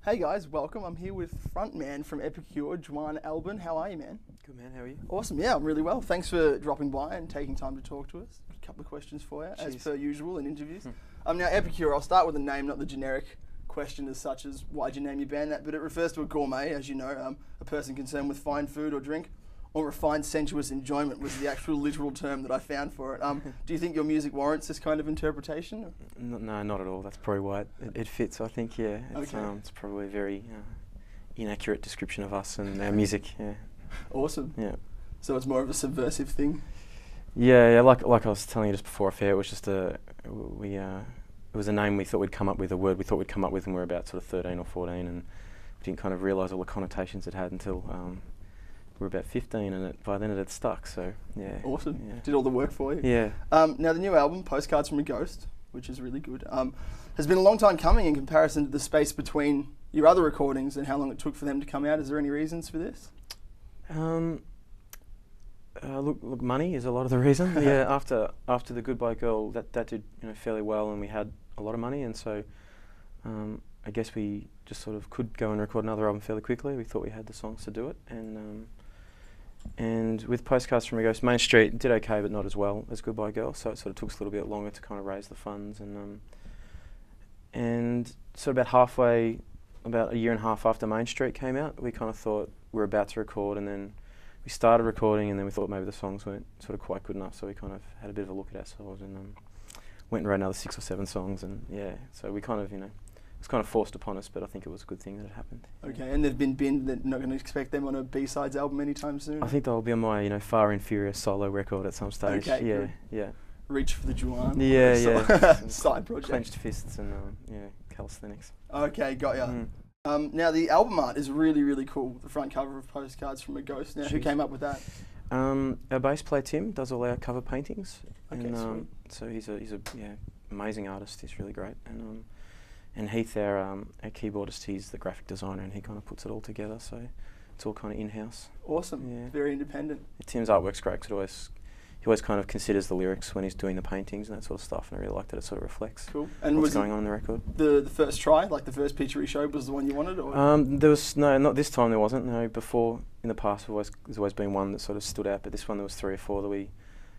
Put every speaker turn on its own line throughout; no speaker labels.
Hey guys, welcome. I'm here with frontman from Epicure, Juan Alban. How are you, man?
Good, man. How are you?
Awesome. Yeah, I'm really well. Thanks for dropping by and taking time to talk to us. A couple of questions for you, as per usual in interviews. Now, Epicure, I'll start with the name, not the generic question as such as why'd you name your band that, but it refers to a gourmet, as you know, a person concerned with fine food or drink, or refined sensuous enjoyment was the actual literal term that I found for it. Do you think your music warrants this kind of interpretation?
No, not at all. That's probably why it fits, I think, yeah. It's probably a very inaccurate description of us and our music, yeah.
Awesome.
Yeah.
So it's more of a subversive thing?
Yeah, like I was telling you just before affair, it was just it was a name we thought we'd come up with, a word we thought we'd come up with when we were about sort of 13 or 14, and we didn't kind of realise all the connotations it had until we were about 15, and by then it had stuck, so yeah.
Awesome.
Yeah.
Did all the work for you.
Yeah.
Now the new album, Postcards From A Ghost, which is really good, has been a long time coming in comparison to the space between your other recordings and how long it took for them to come out. Is there any reasons for this?
Look, money is a lot of the reason. Yeah, after the Goodbye Girl, that did fairly well, and we had a lot of money, and so I guess we just sort of could go and record another album fairly quickly. We thought we had the songs to do it, and with Postcards From A Ghost, Main Street did okay, but not as well as Goodbye Girl, so it sort of took us a little bit longer to kind of raise the funds, and sort of about a year and a half after Main Street came out, we kind of thought we were about to record, and then we started recording, and then we thought maybe the songs weren't sort of quite good enough, so we kind of had a bit of a look at ourselves and went and wrote another 6 or 7 songs, and yeah, so we kind of, it was kind of forced upon us, but I think it was a good thing that it happened.
Okay, and they've been binned, they're not going to expect them on a B-sides album anytime soon?
I think they'll be on my, far inferior solo record at some stage.
Okay,
yeah,
good.
yeah.
Reach for the Juan.
Yeah.
Side project.
Clenched fists and, calisthenics.
Okay, got ya. Now the album art is really, really cool. The front cover of Postcards From A Ghost. Now, who came up with that?
Our bass player Tim does all our cover paintings.
Okay,
and, so he's a amazing artist. He's really great. And Heath, our keyboardist, he's the graphic designer, and he kind of puts it all together. So it's all kind of in-house.
Awesome. Yeah. Very independent.
Tim's artwork's great because he always kind of considers the lyrics when he's doing the paintings and that sort of stuff, and I really like that it sort of reflects what's going on in the record.
The first try, like the first picture he showed, was the one you wanted? Or?
There was not this time. There wasn't. No, before in the past, there's always been one that sort of stood out, but this one there was 3 or 4 that we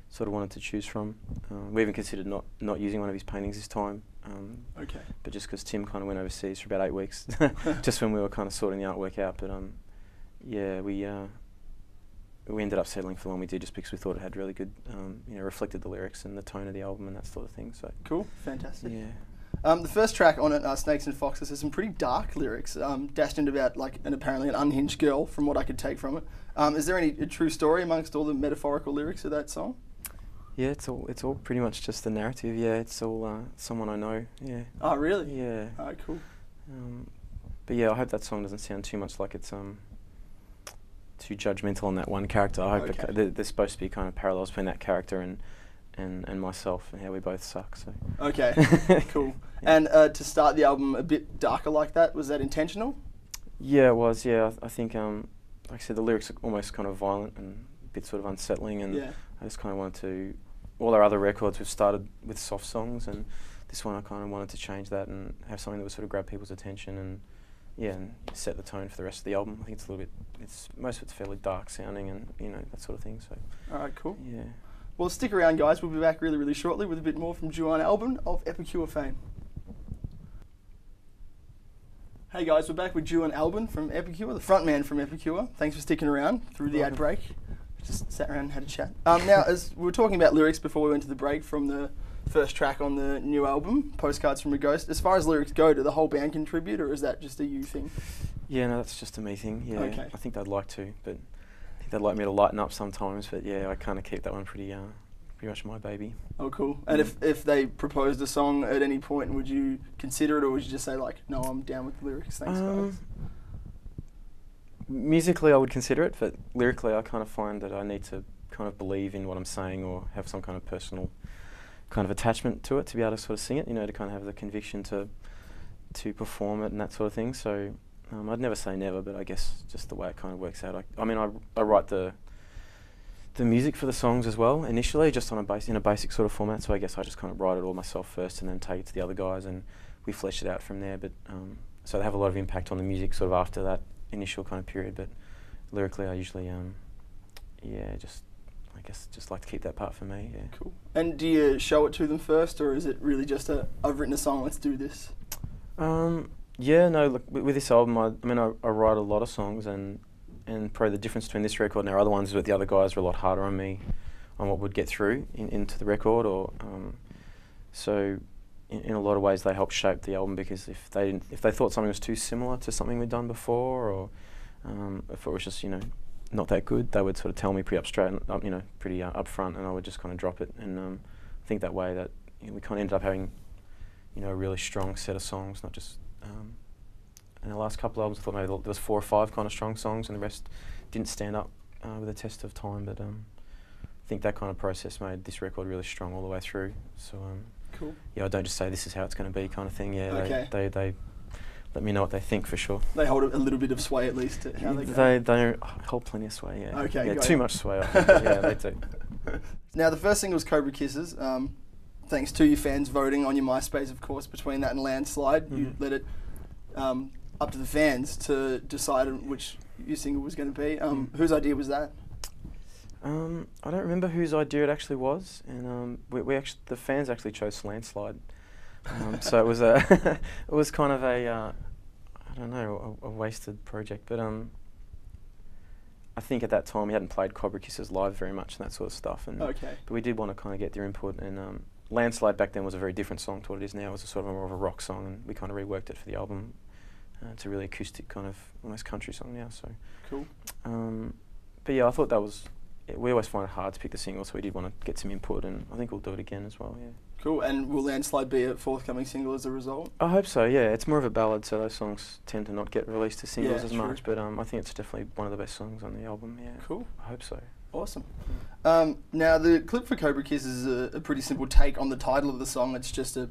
sort of wanted to choose from. We even considered not using one of his paintings this time.
Okay. But
just because Tim kind of went overseas for about 8 weeks, just when we were kind of sorting the artwork out. But yeah, we ended up settling for the one we did just because we thought it had really good, reflected the lyrics and the tone of the album and that sort of thing. So
cool, fantastic.
Yeah.
The first track on it, Snakes and Foxes, has some pretty dark lyrics, dashed into about apparently an unhinged girl, from what I could take from it. Is there a true story amongst all the metaphorical lyrics of that song?
Yeah, it's all pretty much just the narrative. Yeah, it's all someone I know. Yeah.
Oh, really?
Yeah.
Oh, cool.
But yeah, I hope that song doesn't sound too much like it's too judgmental on that one character. I hope there's supposed to be kind of parallels between that character and myself and how we both suck. So.
Okay, cool. Yeah. And to start the album a bit darker like that, was that intentional?
Yeah, it was. Yeah, I think, like I said, the lyrics are almost kind of violent and a bit sort of unsettling, and I just kind of wanted to. All our other records we've started with soft songs, and this one I kind of wanted to change that and have something that would sort of grab people's attention and set the tone for the rest of the album. I think it's a little bit, most of it's fairly dark sounding and that sort of thing. So.
All right, cool.
Yeah.
Well, stick around, guys. We'll be back really, really shortly with a bit more from Juan Alban of Epicure fame. Hey guys, we're back with Juan Alban from Epicure, the frontman from Epicure. Thanks for sticking around through the ad break. Just sat around and had a chat. Now, as we were talking about lyrics before we went to the break from the first track on the new album, Postcards From A Ghost, as far as lyrics go, do the whole band contribute, or is that just a you thing?
Yeah, no, that's just a me thing. Yeah,
okay.
I think they'd like to, but I think they'd like me to lighten up sometimes. But yeah, I kind of keep that one pretty much my baby.
Oh, cool. And if they proposed a song at any point, would you consider it, or would you just say like, no, I'm down with the lyrics, thanks guys?
Musically, I would consider it, but lyrically, I kind of find that I need to kind of believe in what I'm saying or have some kind of personal kind of attachment to it to be able to sort of sing it, to kind of have the conviction to perform it and that sort of thing. So I'd never say never, but I guess just the way it kind of works out. I write the music for the songs as well initially, just in a basic sort of format. So I guess I just kind of write it all myself first and then take it to the other guys and we flesh it out from there. But so they have a lot of impact on the music sort of after that initial kind of period. But lyrically, I usually, yeah, I guess just like to keep that part for me. Yeah.
Cool. And do you show it to them first, or is it really just I've written a song, let's do this?
Yeah, no. Look, with this album, I write a lot of songs, and probably the difference between this record and our other ones is that the other guys were a lot harder on me on what would get through into the record, or so in a lot of ways they helped shape the album, because if they thought something was too similar to something we'd done before, or if it was just not that good, they would sort of tell me pretty pretty upfront, and I would just kind of drop it. And I think that way that we kind of ended up having a really strong set of songs, not just in the last couple of albums I thought maybe there was 4 or 5 kind of strong songs, and the rest didn't stand up with the test of time. But I think that kind of process made this record really strong all the way through. So
cool.
Yeah, I don't just say this is how it's going to be kind of thing. Yeah,
okay.
they let me know what they think for sure.
They hold a little bit of sway at least to how they go.
They hold plenty of sway. Yeah.
Okay.
Yeah, too much sway. I think, yeah, they do.
Now the first single was Cobra Kisses. Thanks to your fans voting on your MySpace, of course. Between that and Landslide, you let it up to the fans to decide which your single was going to be. Whose idea was that?
I don't remember whose idea it actually was, and the fans actually chose Landslide. So it was it was kind of a wasted project, but I think at that time we hadn't played Cobra Kisses live very much and that sort of stuff, and but we did want to kind of get their input. And Landslide back then was a very different song to what it is now. It was a sort of more of a rock song, and we kind of reworked it for the album. It's a really acoustic kind of almost country song now. So
cool.
But yeah, I thought that was. We always find it hard to pick the single, so we did want to get some input, and I think we'll do it again as well. Yeah.
Cool. And will Landslide be a forthcoming single as a result?
I hope so. Yeah, it's more of a ballad, so those songs tend to not get released as singles as
true.
much. But I think it's definitely one of the best songs on the album. Yeah.
Cool.
I hope so.
Awesome. Now the clip for Cobra Kiss is a pretty simple take on the title of the song. It's just a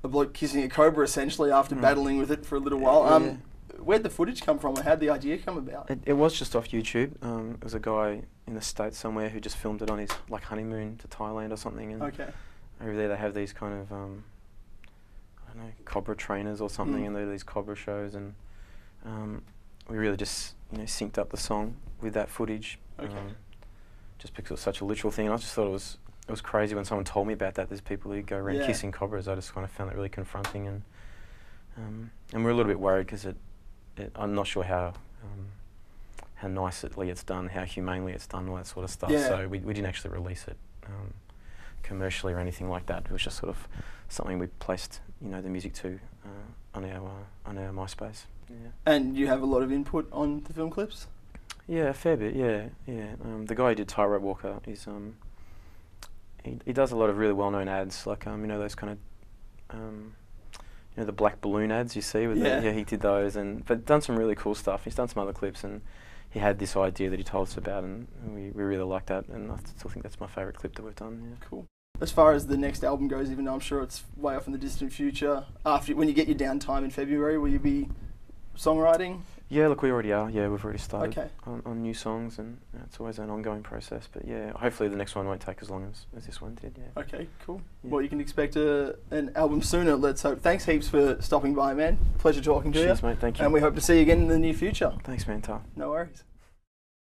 bloke kissing a cobra essentially after battling with it for a little while. Where'd the footage come from, or how'd the idea come about?
It was just off YouTube. It was a guy in the States somewhere who just filmed it on his honeymoon to Thailand or something. And over there they have these kind of I don't know, cobra trainers or something, and they do these cobra shows, and we really just synced up the song with that footage. Just because it was such a literal thing, and I just thought it was crazy when someone told me about that. There's people who go around kissing cobras. I just kind of found it really confronting, and we're a little bit worried because I'm not sure how nicely it's done, how humanely it's done, all that sort of stuff. So we didn't actually release it commercially or anything like that. It was just sort of something we placed, the music to on our MySpace. Yeah. And
you have a lot of input on the film clips?
Yeah, a fair bit. Yeah. The guy who did Tightrope Walker is he does a lot of really well-known ads, like those kind of the black balloon ads you see with he did those, but done some really cool stuff. He's done some other clips, and he had this idea that he told us about, and we really liked that, and I still think that's my favourite clip that we've done. Yeah.
Cool. As far as the next album goes, even though I'm sure it's way off in the distant future, when you get your downtime in February, will you be songwriting?
Yeah, look, we already are. Yeah, we've already started on new songs, and it's always an ongoing process. But yeah, hopefully the next one won't take as long as this one did. Yeah.
Okay, cool. Yeah. Well, you can expect an album sooner. Let's hope. Thanks heaps for stopping by, man. Pleasure talking to you.
Cheers, mate. Thank you.
And we hope to see you again in the near future.
Thanks, man. Ta.
No worries.